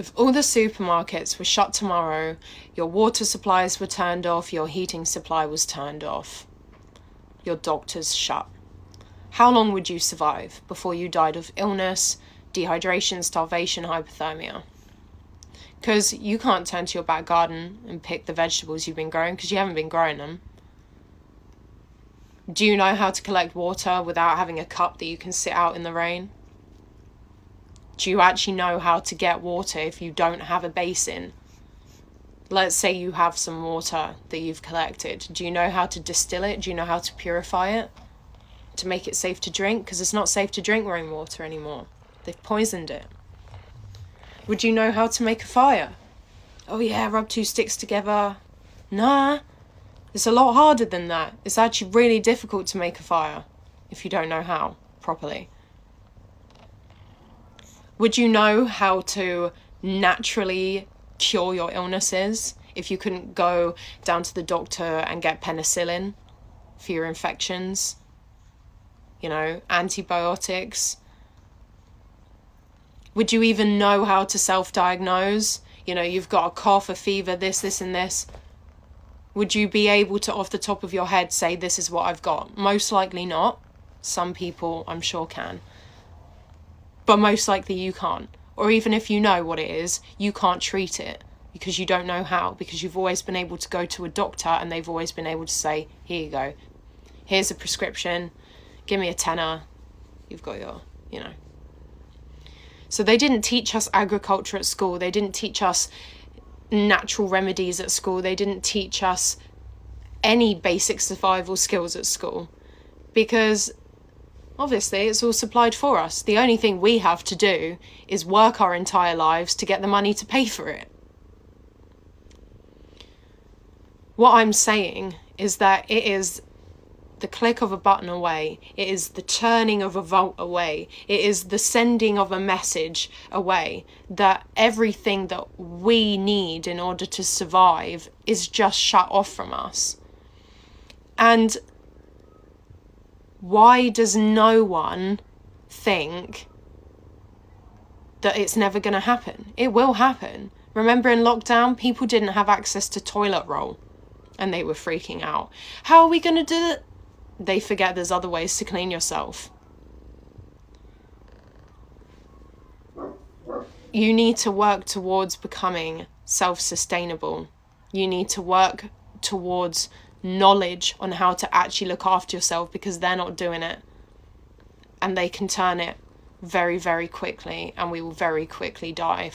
If all the supermarkets were shut tomorrow, your water supplies were turned off, your heating supply was turned off, your doctors shut, how long would you survive before you died of illness, dehydration, starvation, hypothermia? Because you can't turn to your back garden and pick the vegetables you've been growing because you haven't been growing them. Do you know how to collect water without having a cup that you can sit out in the rain? Do you actually know how to get water if you don't have a basin? Let's say you have some water that you've collected. Do you know how to distill it? Do you know how to purify it? To make it safe to drink? Because it's not safe to drink rainwater anymore. They've poisoned it. Would you know how to make a fire? Oh yeah, rub 2 sticks together. Nah, it's a lot harder than that. It's actually really difficult to make a fire if you don't know how properly. Would you know how to naturally cure your illnesses if you couldn't go down to the doctor and get penicillin for your infections? You know, antibiotics. Would you even know how to self-diagnose? You know, you've got a cough, a fever, this, and this. Would you be able to, off the top of your head, say, this is what I've got? Most likely not. Some people, I'm sure, can. But most likely you can't. Or even if you know what it is, you can't treat it because you don't know how, because you've always been able to go to a doctor and they've always been able to say, here you go. Here's a prescription. Give me a tenner. You've got your, you know. So they didn't teach us agriculture at school. They didn't teach us natural remedies at school. They didn't teach us any basic survival skills at school because obviously it's all supplied for us. The only thing we have to do is work our entire lives to get the money to pay for it. What I'm saying is that it is the click of a button away. It is the turning of a volt away. It is the sending of a message away that everything that we need in order to survive is just shut off from us. And why does no one think that it's never going to happen? It will happen. Remember in lockdown, people didn't have access to toilet roll and they were freaking out. How are we going to do it? They forget there's other ways to clean yourself. You need to work towards becoming self-sustainable. You need to work towards knowledge on how to actually look after yourself because they're not doing it. And they can turn it very, very quickly and we will very quickly die